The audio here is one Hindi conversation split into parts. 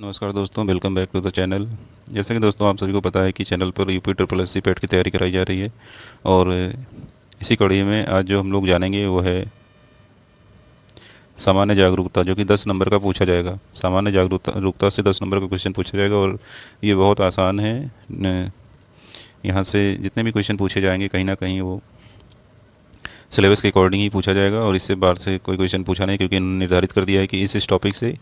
नमस्कार दोस्तों, welcome back to the channel. जैसे कि दोस्तों आप सभी को पता है कि चैनल पर यूपी ट्रिपल एस सी पेट की तैयारी कराई जा रही है। और इसी कड़ी में आज जो हम लोग जानेंगे वो है सामान्य जागरूकता, जो कि 10 नंबर का पूछा जाएगा। सामान्य जागरूकता से 10 नंबर का क्वेश्चन पूछा जाएगा और ये बहुत आसान है। यहाँ से जितने भी क्वेश्चन पूछे जाएंगे कहीं ना कहीं वो सिलेबस के अकॉर्डिंग ही पूछा जाएगा, और इससे बाहर से कोई क्वेश्चन पूछा नहीं, क्योंकि इन्होंने निर्धारित कर दिया है कि इस टॉपिक से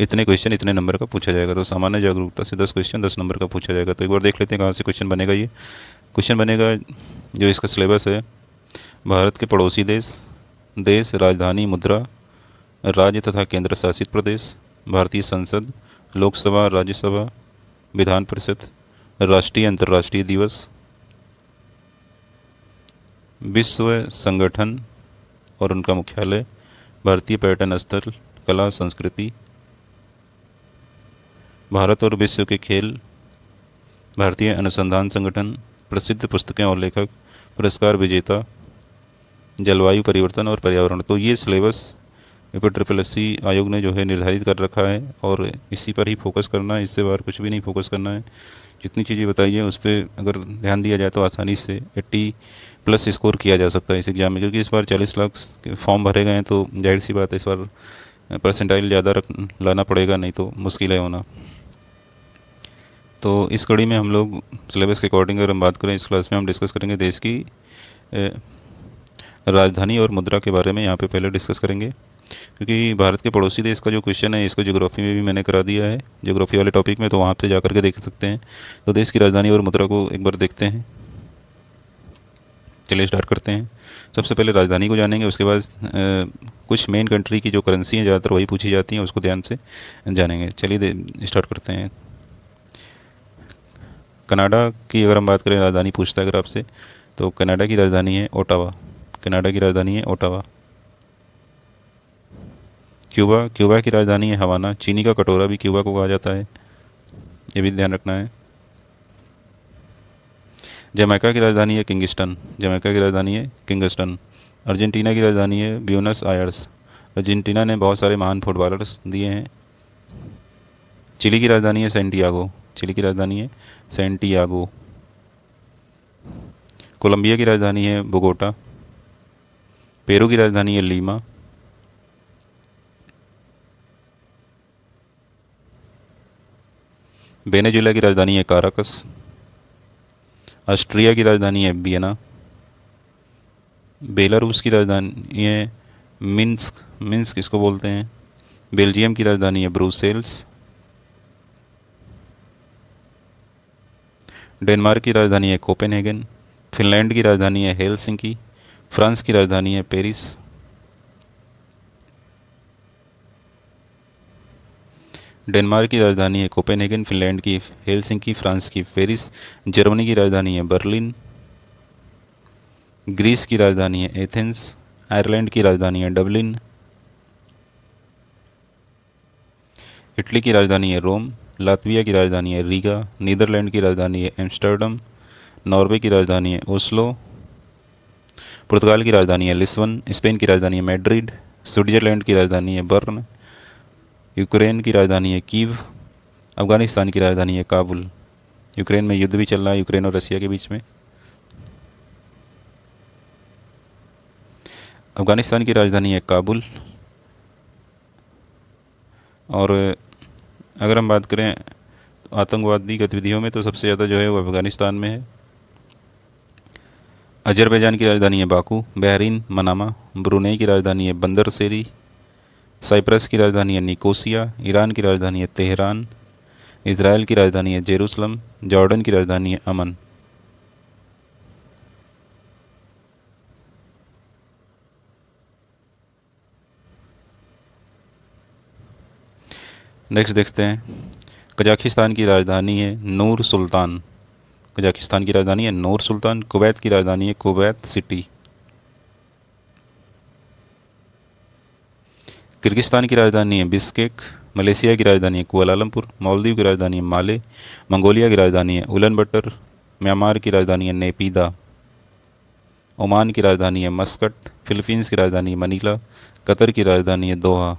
इतने क्वेश्चन इतने नंबर का पूछा जाएगा। तो सामान्य जागरूकता से 10 क्वेश्चन 10 नंबर का पूछा जाएगा। तो एक बार देख लेते हैं कहाँ से क्वेश्चन बनेगा। ये क्वेश्चन बनेगा, जो इसका सिलेबस है, भारत के पड़ोसी देश, देश, राजधानी, मुद्रा, राज्य तथा केंद्र शासित प्रदेश, भारतीय संसद, लोकसभा, राज्यसभा, विधान परिषद, राष्ट्रीय अंतर्राष्ट्रीय दिवस, विश्व संगठन और उनका मुख्यालय, भारतीय पर्यटन स्थल, कला संस्कृति, भारत और विश्व के खेल, भारतीय अनुसंधान संगठन, प्रसिद्ध पुस्तकें और लेखक, पुरस्कार विजेता, जलवायु परिवर्तन और पर्यावरण। तो ये syllabus UP triple S C आयोग ने जो है निर्धारित कर रखा है, और इसी पर ही फोकस करना है, इससे बाहर कुछ भी नहीं फोकस करना है। जितनी चीज़ें बताई है उस पर अगर ध्यान दिया जाए तो आसानी से 80+ स्कोर किया जा सकता है इस एग्ज़ाम में, क्योंकि इस बार 40 लाख के फॉर्म भरे गए हैं। तो जाहिर सी बात है, इस बार परसेंटाइल ज़्यादा रख लाना पड़ेगा, नहीं तो मुश्किल है होना। तो इस कड़ी में हम लोग सिलेबस के अकॉर्डिंग अगर हम बात करें, इस क्लास में हम डिस्कस करेंगे देश की राजधानी और मुद्रा के बारे में। यहाँ पे पहले डिस्कस करेंगे, क्योंकि भारत के पड़ोसी देश का जो क्वेश्चन है इसको ज्योग्राफी में भी मैंने करा दिया है, ज्योग्राफी वाले टॉपिक में, तो वहाँ पे जा कर के देख सकते हैं। तो देश की राजधानी और मुद्रा को एक बार देखते हैं। चलिए स्टार्ट करते हैं। सबसे पहले राजधानी को जानेंगे, उसके बाद कुछ मेन कंट्री की जो करेंसी हैं ज़्यादातर वही पूछी जाती हैं, उसको ध्यान से जानेंगे। चलिए स्टार्ट करते हैं। कनाडा की अगर हम बात करें, राजधानी पूछता है अगर आपसे, तो कनाडा की राजधानी है ओटावा। कनाडा की राजधानी है ओटावा। क्यूबा, क्यूबा की राजधानी है हवाना। चीनी का कटोरा भी क्यूबा को कहा जाता है, ये भी ध्यान रखना है। जमैका की राजधानी है किंगस्टन। जमैका की राजधानी है किंगस्टन। अर्जेंटीना की राजधानी है ब्यूनस आयर्स। अर्जेंटीना ने बहुत सारे महान फुटबॉलर्स दिए हैं। चिली की राजधानी है सेंटियागो। चिली की राजधानी है सेंटियागो। कोलंबिया की राजधानी है बोगोटा। पेरू की राजधानी है लीमा। वेनेजुएला की राजधानी है काराकस। ऑस्ट्रिया की राजधानी है वियना। बेलारूस की राजधानी है मिन्स्क। मिन्स्क इसको बोलते हैं। बेल्जियम की राजधानी है ब्रुसेल्स। डेनमार्क की राजधानी है कोपेनहेगन। फिनलैंड की राजधानी है हेलसिंकी। फ्रांस की राजधानी है पेरिस। डेनमार्क की राजधानी है कोपेनहेगन, फिनलैंड की हेलसिंकी, फ्रांस की पेरिस। जर्मनी की राजधानी है बर्लिन। ग्रीस की राजधानी है एथेंस। आयरलैंड की राजधानी है डबलिन। इटली की राजधानी है रोम। लातविया की राजधानी है रीगा। नीदरलैंड की राजधानी है एम्स्टर्डम। नॉर्वे की राजधानी है ओस्लो। पुर्तगाल की राजधानी है लिस्बन। स्पेन की राजधानी है मैड्रिड। स्विट्जरलैंड की राजधानी है बर्न। यूक्रेन की राजधानी है कीव। अफगानिस्तान की राजधानी है काबुल। यूक्रेन में युद्ध भी चल रहा है, यूक्रेन और रसिया के बीच में। अफगानिस्तान की राजधानी है काबुल। और अगर हम बात करें आतंकवादी गतिविधियों में, तो सबसे ज़्यादा जो है वो अफगानिस्तान में है। अजरबैजान की राजधानी है बाकू। Bahrain Manama. ब्रुनेई की राजधानी है बंदर सेरी। साइप्रस की राजधानी है निकोसिया। ईरान की राजधानी है तेहरान। इसराइल की राजधानी है जेरूसलम। जॉर्डन की राजधानी है अमन। नेक्स्ट देखते हैं। कजाकिस्तान की राजधानी है नूर सुल्तान। कजाकिस्तान की राजधानी है नूर सुल्तान। कुवैत की राजधानी है कुवैत सिटी। किर्गिस्तान की राजधानी है बिश्केक। मलेशिया की राजधानी है कुआलालंपुर। मालदीव की राजधानी है माले। मंगोलिया की राजधानी है उलन बटर। म्यांमार की राजधानी है नेपीदा। ओमान की राजधानी है मस्कट। फिलीपींस की राजधानी है मनीला। कतर की राजधानी है दोहा।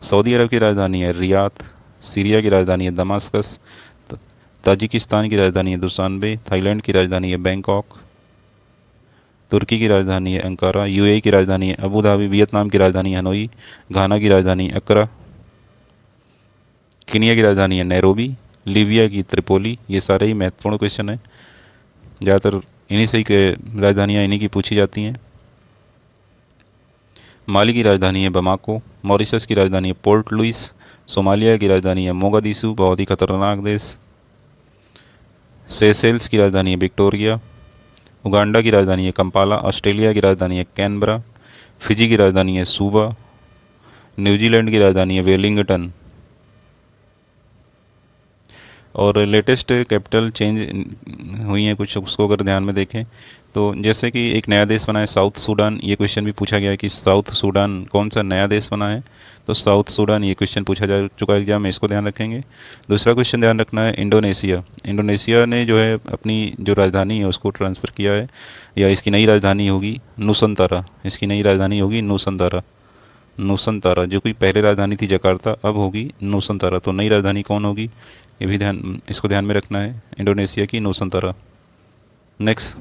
सऊदी अरब की राजधानी है रियाद, सीरिया की राजधानी है दमास्कस, ताजिकिस्तान की राजधानी है दुशानबे, थाईलैंड की राजधानी है बैंकॉक, तुर्की की राजधानी है अंकारा, यूएई की राजधानी है अबू धाबी, वियतनाम की राजधानी है हनोई, घाना की राजधानी अकरा, केनिया की राजधानी है नैरोबी, लीबिया की त्रिपोली। ये सारे ही महत्वपूर्ण क्वेश्चन हैं, ज़्यादातर इन्हीं से ही राजधानियाँ इन्हीं की पूछी जाती हैं। माली की राजधानी है बमाको, मॉरिशस की राजधानी है पोर्ट लुइस, सोमालिया की राजधानी है मोगादिशु, बहुत ही खतरनाक देश। सेशेल्स की राजधानी है विक्टोरिया, उगांडा की राजधानी है कंपाला, ऑस्ट्रेलिया की राजधानी है कैनबरा, फिजी की राजधानी है सूबा, न्यूजीलैंड की राजधानी है वेलिंगटन। और लेटेस्ट कैपिटल चेंज हुई हैं कुछ, उसको अगर ध्यान में देखें तो जैसे कि एक नया देश बना है साउथ सूडान, ये क्वेश्चन भी पूछा गया है कि साउथ सूडान कौन सा नया देश बना है, तो साउथ सूडान ये क्वेश्चन पूछा जा चुका है एग्जाम में, इसको ध्यान रखेंगे। दूसरा क्वेश्चन ध्यान रखना है इंडोनेशिया, इंडोनेशिया ने जो है अपनी जो राजधानी है उसको ट्रांसफ़र किया है, या इसकी नई राजधानी होगी नूसंतारा, इसकी नई राजधानी होगी नूसंतारा। नूसंतारा जो कि पहले राजधानी थी जकार्ता, अब होगी नूसंतारा। तो नई राजधानी कौन होगी, ये भी इसको ध्यान में रखना है, इंडोनेशिया की नूसंतारा। नेक्स्ट,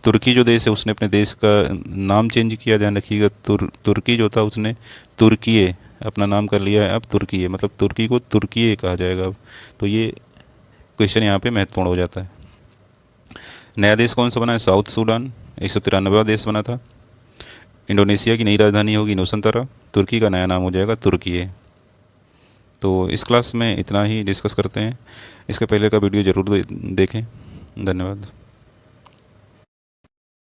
तुर्की जो देश है उसने अपने देश का नाम चेंज किया, ध्यान रखिएगा। तुर्की जो था उसने तुर्कीये अपना नाम कर लिया है, अब तुर्कीये, मतलब तुर्की को तुर्कीये कहा जाएगा अब। तो ये क्वेश्चन यहाँ पे महत्वपूर्ण हो जाता है। नया देश कौन सा बना है, साउथ सूडान, 193वां देश बना था। इंडोनेशिया की नई राजधानी होगी नूसंतारा, तुर्की का नया नाम हो जाएगा तुर्कीये। तो इस क्लास में इतना ही डिस्कस करते हैं, इसके पहले का वीडियो ज़रूर देखें। धन्यवाद।